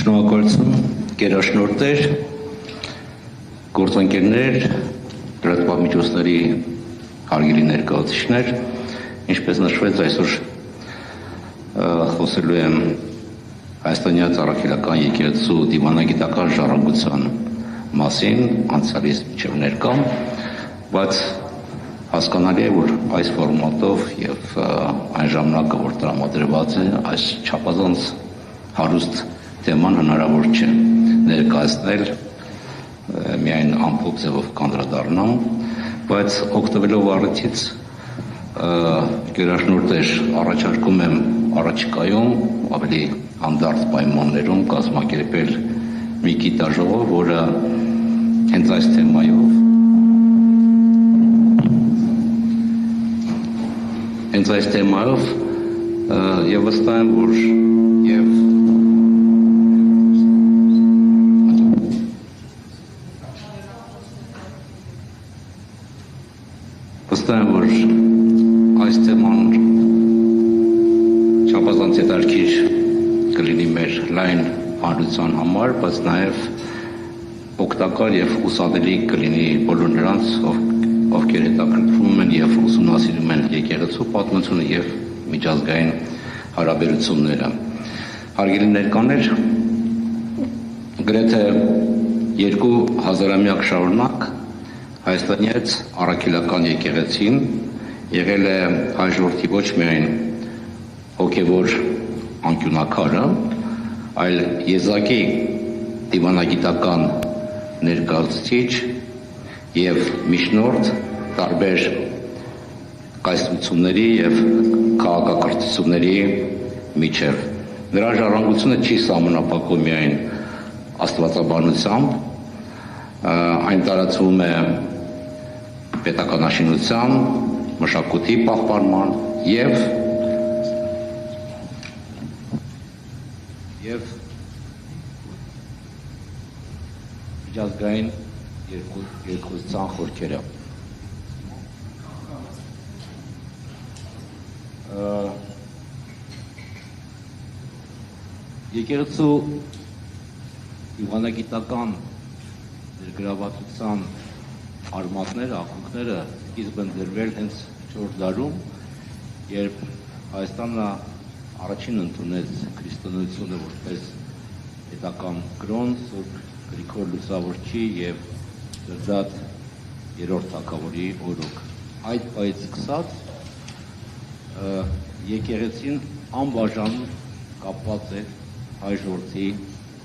Շնորհակալություն, գերաշնորհներ, գործընկերներ, լրատվամիջոցների հարգելի ներկայացուցիչներ, ինչպես նշվեց, այսօր խոսելու եմ Հայաստանի Առաքելական եկեղեցու դիվանագիտական ժառանգության մասին, անցյալից մինչև ներկա, բայց հասկանալի է, որ այս ֆորմատով եւ այն ժամանակը, որ տրամադրված է, այս չափազանց հարուստ թեման հնարավոր չէ ներկայացնել միայն ամփոփ ձևով կանդրադառնամ, բայց օգտվելով առիթից գերաշնորհներ առաջարկում եմ առաջիկայում ավելի հանդարտ պայմաններում կազմակերպել մի գիտաժողով, որը հենց այս թեմայով եւ վստահ եմ, որ այս թեման չափազանց հետաքրքիր կլինի մեր լայն հանրության համար, բայց նաև օգտակար եւ ուսանելի կլինի բոլոր նրանց, ովքեր հետաքրքրվում են եւ ուսումնասիրում են եկեղեցու պատմությունը եւ միջազգային հարաբերությունները։ Հարգելի ներկաներ, գրեթե 2000-ամյակ շարունակ Հայաստանի Առաքելական եկեղեցին եղել է հայ ժողովրդի ոչ միայն հոգևոր անկյունակարը, այլ եզակի դիվանագիտական ներկայացուցիչ եւ միջնորդ տարբեր կայսրությունների եւ քաղաքակրթությունների միջև։ Նրա ժառանգությունը չի սահմանափակվում միայն աստվածաբանությամբ, այն տարածվում է պետականաշինության, մշակույթի պահպանման եւ միջազգային երկխոսության խորքերը։ Եկեղեցու դիվանագիտական ներգրավվածության արմատները, ակունքները սկիզբ են դրվել հենց 4 դարում, երբ Հայաստանը առաջին ընդունեց քրիստոնեությունը որպես պետական կրոն, Սուրբ Գրիգոր Լուսավորչի եւ Դրդատ երրորդ թագավորի օրոք։ Այդ պահից սկսած եկեղեցին անբաժան կապված է հայ ժողովրդի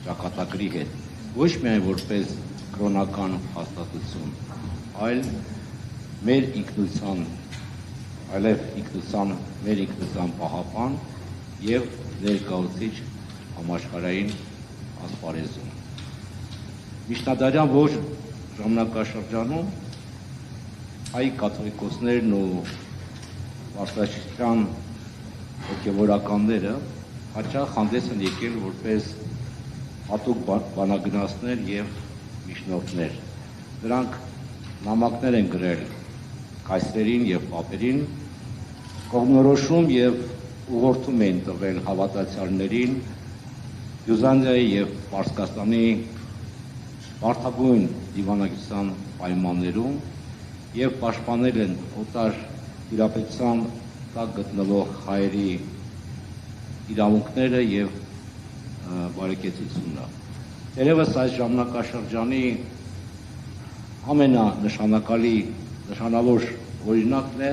ճակատագրի հետ, ոչ միայն որպես կրոնական հաստատություն, այլ մեր ինքնության պահապան եւ ներկայացուցիչ համաշխարհային ասպարեզում։ Միջնադարյան որ ժամանակաշրջանում հայ կաթողիկոսներն ու պարսկացիական հոգևորականները հաճախ հանդես են եկել որպես հատուկ բանագնացներ եւ միջնորդներ։ Նրանք նամակներ են գրել կայսրերին եւ պապերին, կողմնորոշում եւ ուղղորդում են տվել հավատացյալներին Բյուզանդիայի եւ Պարսկաստանի բարդագույն դիվանագիտության պայմաններում եւ պաշտպանել են օտար իրապետության տակ գտնվող հայերի իրավունքները եւ բարեկեցությունը։ Երևս այս ժամանակաշրջանի նշանավոր օրինակն է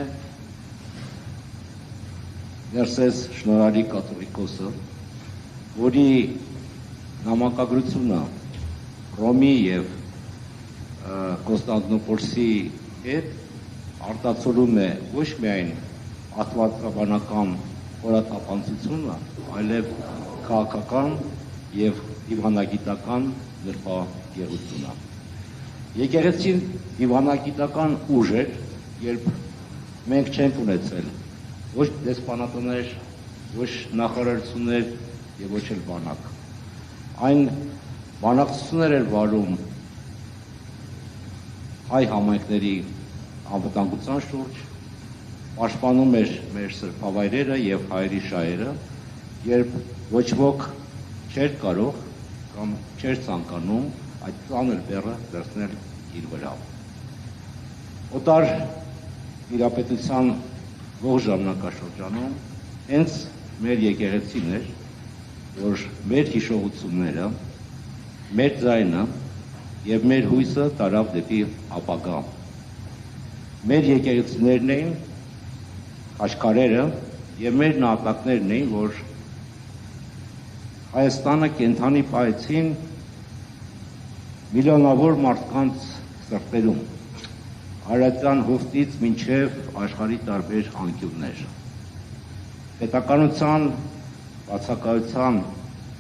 Ներսես Շնորհալի կաթողիկոսը, որի նամակագրությունը Ռոմի եւ Կոնստանտինոպոլսի հետ արտացոլում է ոչ միայն աստվածաբանական խորաթափանցությունը, այլև քաղաքական եւ դիվանագիտական նրբագեղությունը։ Եկեղեցին դիվանագիտական ուժ էր, երբ մենք չենք ունեցել ոչ դեսպանատներ, ոչ նախարարություններ եւ ոչ էլ բանակ։ Այն բանակցություններ էր վարում հայ համայնքների անվտանգության շուրջ, պաշտպանում էր մեր սրբավայրերը եւ հայերի շահերը, երբ ոչ ոք չէր կարող կամ չէր ցանկանում այդ ծանր բեռը վերցնել իր վրա։ Օտար իրապետության ողջ ժամանակաշրջանում հենց մեր եկեղեցին էր, որ մեր հիշողությունները, մեր ձայնը եւ մեր հույսը տարավ դեպի ապագա։ Մեր եկեղեցիներն էին աշխարհերը եւ մեր նահատակներն էին, որ Հայաստանը կենթանի պահեցին միլիոնավոր մարդկանց սրտերում, Արարատյան հովտից մինչև աշխարհի տարբեր անկյուններ։ Պետականության բացակայության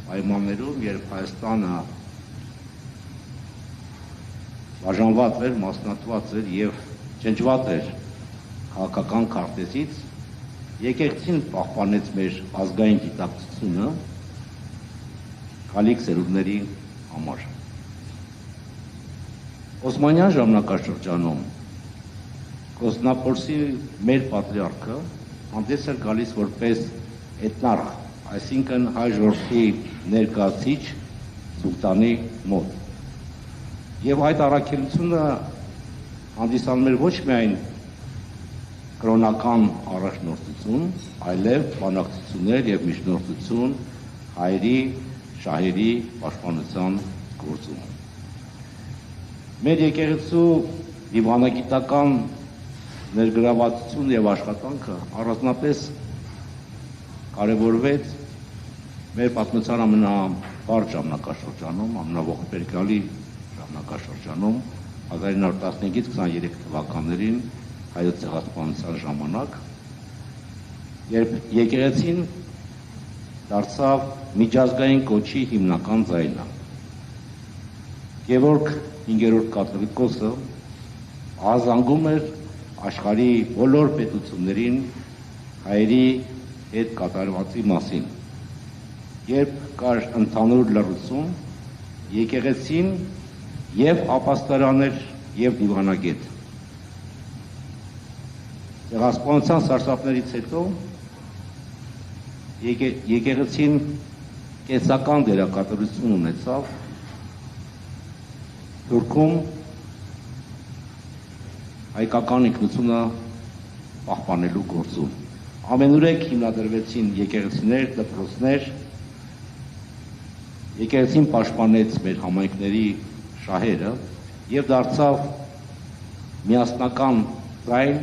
պայմաններում, երբ Հայաստանը բաժանված էր, մասնատված էր եւ ճնճված էր քաղաքական քարտեզից, եկեղեցին պահպանեց մեր ազգային գիտակցությունը գալիք սերունդների համար։ Օսմանյան ժամանակաշրջանում Կոստանդնապոլսի մեր պատրիարքը հանդես էր գալիս որպես էթնարխ, այսինքն հայ ժողովրդի ներկայացիչ սուլտանի մոտ։ Եվ այդ առաքելությունը հանդիսանում էր ոչ միայն կրոնական առաջնորդություն, այլև բանակցություններ եւ միջնորդություն հայերի, շահերի պաշտպանության գործում։ Մեր եկեղեցու դիվանագիտական ներգրավվածություն եւ աշխատանքը առանձնապես կարևորվեց մեր պատմության ամենաբարձր ժամանակաշրջանում, ամենաողբերգալի ժամանակաշրջանում 1915-ից 23 թվականներին հայոց ցեղասպանության ժամանակ, երբ եկեղեցին դարձավ միջազգային կոչի հիմնական ձայնը։ Գևորգ 5-րդ կաթողիկոսը ահազանգում էր աշխարհի բոլոր պետություններին հայերի հետ կատարվածի մասին։ Երբ կար ընդհանուր լռություն, եկեղեցին եւ ապաստարան էր եւ դիվանագետ։ Ցեղասպանության սարսափներից հետո եկեղեցին կենսական դերակատարություն ունեցավ Թուրքում հայկական ինքնությունը պահպանելու գործում։ Ամենուրեք հիմնադրվեցին եկեղեցիներ, դպրոցներ, եկեղեցին պաշտպանեց մեր համայնքների շահերը եւ դարձավ միասնական ձայն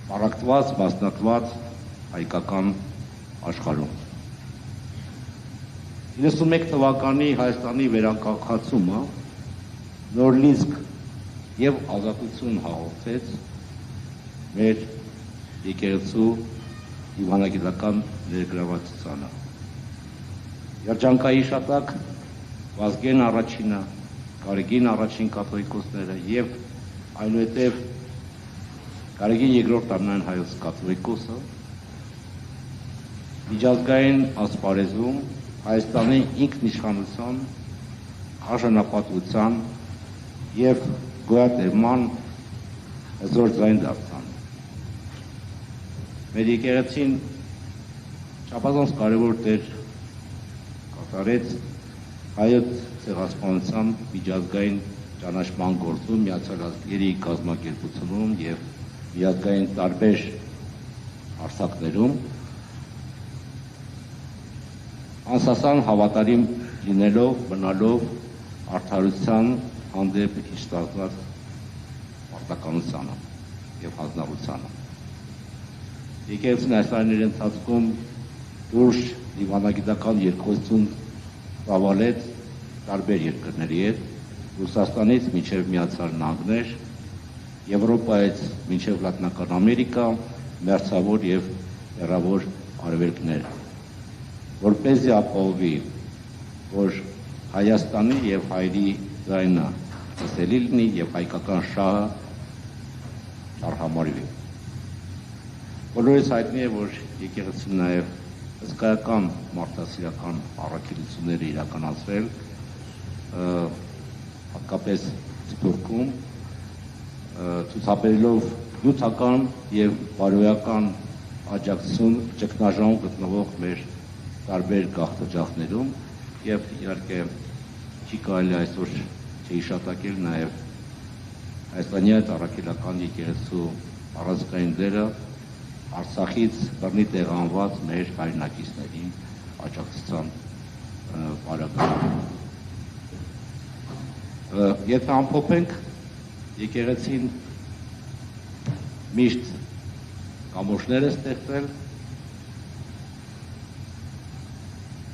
պարակտված, մասնատված հայկական աշխարհում։ 91 թվականի Հայաստանի վերակառուցումը նոր լիզք եւ ազատություն հաղորդեց մեր եկեղեցու դիվանագիտական ներգրավվածությանը։ Երջանկայի շատակ Վազգեն առաջինը, Գարեգին առաջին կաթողիկոսները եւ այնուհետեւ Գարեգին երկրորդ ամենայն հայոց կաթողիկոսը միջազգային ասպարեզում Հայաստանի ինքնիշխանության, արժանապատվության եւ գոյատևման հզոր ձայն դարձան։ Մեր եկեղեցին չափազանց կարևոր դեր կատարեց հայոց ցեղասպանության միջազգային ճանաչման գործում, Միացյալ Ազգերի կազմակերպությունում եւ միջազգային տարբեր հարթակներում, անսասան հավատարիմ լինելով, մնալով արդարության հանդեպ հիշտացված պարտականությանը եւ հանձնառությանը։ Եկեղեցին այս տարիների ընթացքում դուրս դիվանագիտական երկխոսություն ծավալեց տարբեր երկրների հետ, Ռուսաստանից մինչև Միացյալ Նահանգներ, Եվրոպայից մինչև Լատինական Ամերիկա, մերձավոր եւ հեռավոր արևելքներ, որպեսզի ապահովի, որ Հայաստանի եւ հայերի ձայնը լսելի լինի եւ հայկական շահը արհամարվի։ Բոլորից հայտնի է, որ եկեղեցին նաեւ հսկայական մարդասիրական առաքելություններ իրականացրել, հատկապես Թուրքում, ցուցաբերելով նյութական եւ բարոյական աջակցություն ճգնաժամում գտնվող մեր տարբեր գաղթօջախներում եւ իհարկե չի կարելի այսօր չհիշատակել նաեւ Հայաստանի առաքելական եկեղեցու առանցքային դերը Արցախից բռնի տեղանված մեր հայրենակիցներին աջակցության բարակայում։ Եթե ամփոփենք, եկեղեցին միշտ կամուրջներ է ստեղծել,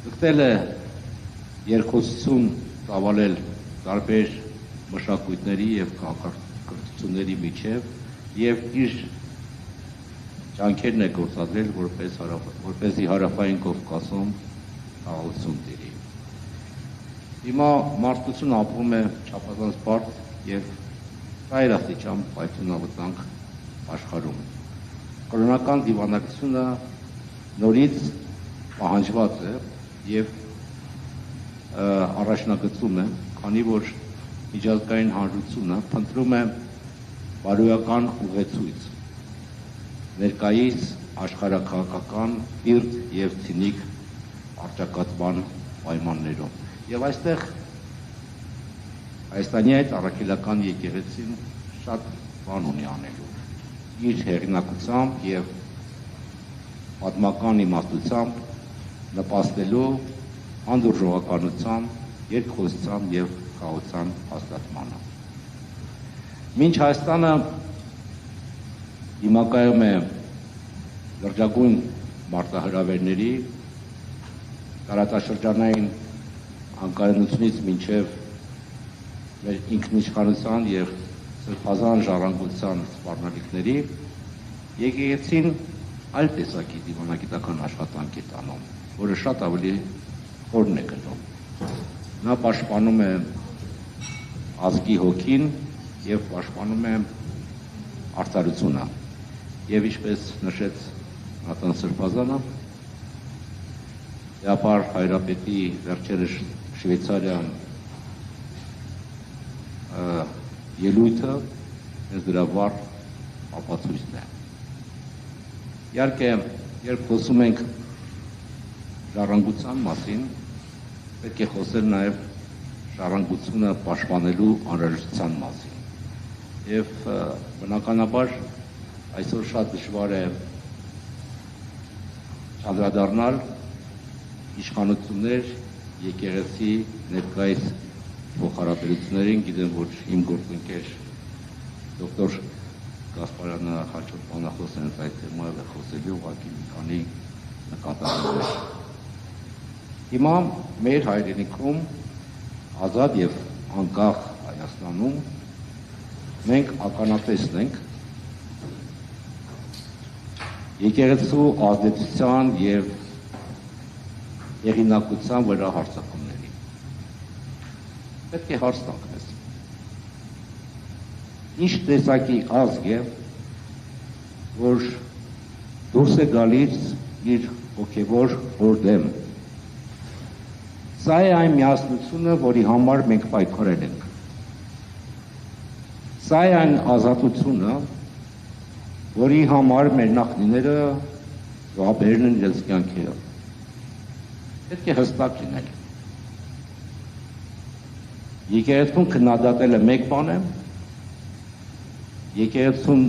ստեղծել է երկխոսություն ծավալել տարբեր մշակույթների եւ քաղաքակրթությունների միջև եւ իր ջանքերն է գործադրել որպեսզի հարավային Կովկասում խաղաղություն տիրի։ Հիմա մարդկությունը ապրում է չափազանց բարդ եւ ծայրաստիճան պայթյունավտանգ աշխարհում։ Կրոնական դիվանագիտությունը նորից պահանջված է եւ առաջնագծում է, քանի որ միջազգային հանրությունը փնտրում է բարոյական ուղեցույց ներկայիս աշխարհաքաղաքական պիրտ եւ ցինիկ առճակատման պայմաններում։ Եվ այստեղ Հայաստանի այդ առաքելական եկեղեցին շատ բան ունի անելու։ Իր հեղինակությամբ եւ պատմական իմաստությամբ նպաստելու հանդուրժողականության, երկխոսության եւ խաղաղության հաստատմանը։ Մինչ Հայաստանը դիմակայում է լրջագույն մարտահրավերների, տարածաշրջանային անկայունությունից մինչև մեր ինքնիշխանության եւ սրբազան ժառանգության սպառնալիքների, եկեղեցին այլ տեսակի դիվանագիտական աշխատանք է տանում, որը շատ ավելի խորն է գնում։ Նա պաշտպանում է ազգի հոգին եւ պաշտպանում է արդարությունը։ Եվ ինչպես նշեց Նատան Սրբազանը, Եապար Հայրապետի վերջերս Շվեյցարիա ելույթը մեզ դրա վառ ապացույցն է։ Իհարկե, երբ խոսում ենք ժառանգության մասին, պետք է խոսել նաև ժառանգությունը պաշտպանելու անհրաժեշտության մասին։ Եվ բնականաբար այսօր շատ դժվար է անդրադառնալ իշխանություններ եկեղեցի ներկայիս փոխհարաբերություններին, գիտեմ, որ իմ գործընկեր դոկտոր Գասպարյանը հաջորդ բանախոս հենց այդ թեմայով է խոսելու, ուղղակի մի քանի նկատառումներ։ Հիմա մեր հայրենիքում ազատ եւ անկախ Հայաստանում մենք ականատեսն ենք եկեղեցու ազդեցության եւ հեղինակության վրա հարձակումների։ Պետք է հարց տանք մեզ։ Ինչ տեսակի ազգ է, որ դուրս է գալիս իր հոգևոր հորդեմ։ Սա է այն միասնությունը, որի համար մենք պայքարել ենք։ Սա է այն ազատությունը, որի համար մեր նախնիները զոհաբերել են իրենց կյանքերը։ Պետք է հստակ լինել։ Եկեղեցուն քննադատելը մեկ բան է, եկեղեցուն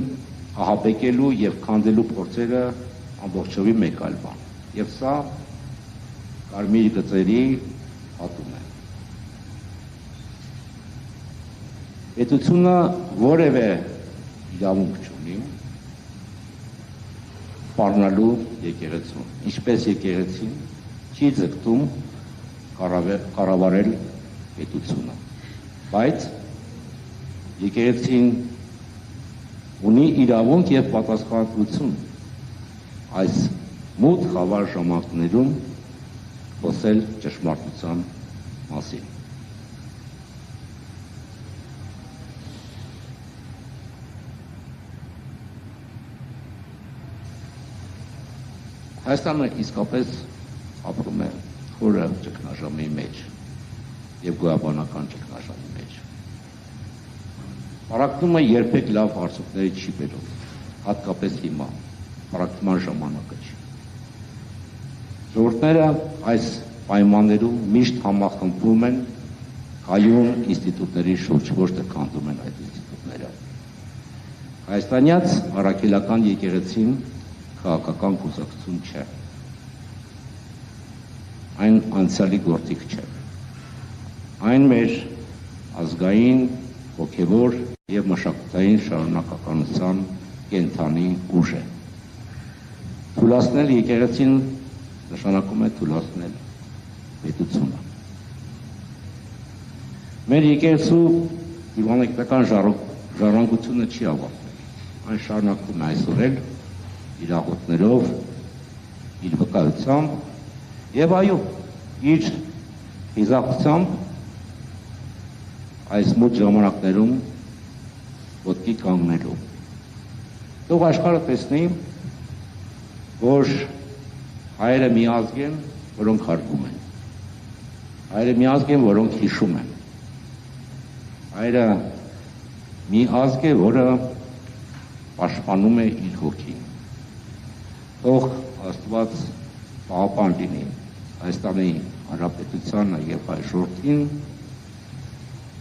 ահաբեկելու եւ քանդելու փորձերը ամբողջովին մեկ այլ բան։ Եվ սա կարմիր գծերի հատում է։ Պետությունը որևէ իրավունք չունի սպառնալու եկեղեցուն, ինչպես եկեղեցին չի ձգտում կառավարել պետությունը, բայց եկեղեցին ունի իրավունք եւ պատասխանատվություն այս մութ խավար ժամանակներում խոսել ճշմարտության մասին։ Հայաստանը իսկապես ապրում է խորը ճգնաժամի մեջ եւ գոյաբանական ճգնաժամի մեջ։ Պարակտումը երբեք լավ հարցումների չի բերում, հատկապես հիմա, պարակտման ժամանակը չի։ Ժողովուրդները այս պայմաններում միշտ համախմբվում են կայուն ինստիտուտների շուրջ, ոչ թե քանդում են այդ ինստիտուտները։ Հայաստանյաց առաքելական եկեղեցին քաղաքական կուսակցություն չէ։ Այն անցյալի գործիք չէ։ Այն մեր ազգային, հոգևոր եւ մշակութային շարունակականության կենթանի ուժ է։ Թուլացնել եկեղեցին նշանակում է թուլացնել պետությունը։ Մեր եկեղեցու հիվանդական ժառանգությունը չի ավարտվել։ Այն շարունակվում է այսօր էլ իր աղոթներով, իր վկայությամբ եւ այո, իր հիզախությամբ այս մոտ ժամանակներում ոտքի կանգնելու։ Թող աշխարհը տեսնի, որ հայերը մի ազգ են, որոնք հարգում են։ Հայերը մի ազգ են, որոնք հիշում են։ Հայերը մի ազգ է, որը պաշտպանում է իր հոգին։ Թող Աստված պահապան լինի Հայաստանի Հանրապետությանը եւ հայ ժողովրդին,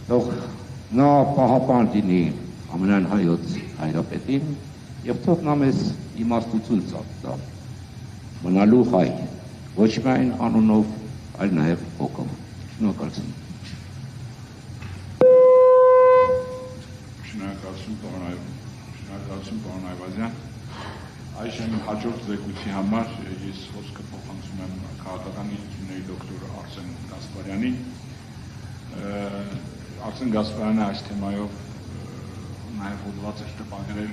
թող նա պահապան լինի ամենայն հայոց հայրապետին եւ թող նա մեզ իմաստություն տա մնալու հայ, ոչ միայն անունով, այլ նաեւ հոգով։ Շնորհակալություն։ Շնորհակալություն պարոն Այվազյան։ Այժմ հաջորդ զեկույցի համար ես խոսքը փոխանցում եմ քաղաքական գիտությունների դոկտոր Արսեն Գասպարյանին։ Արսեն Գասպարյանը այս թեմայով նաև հոդված էր տպագրել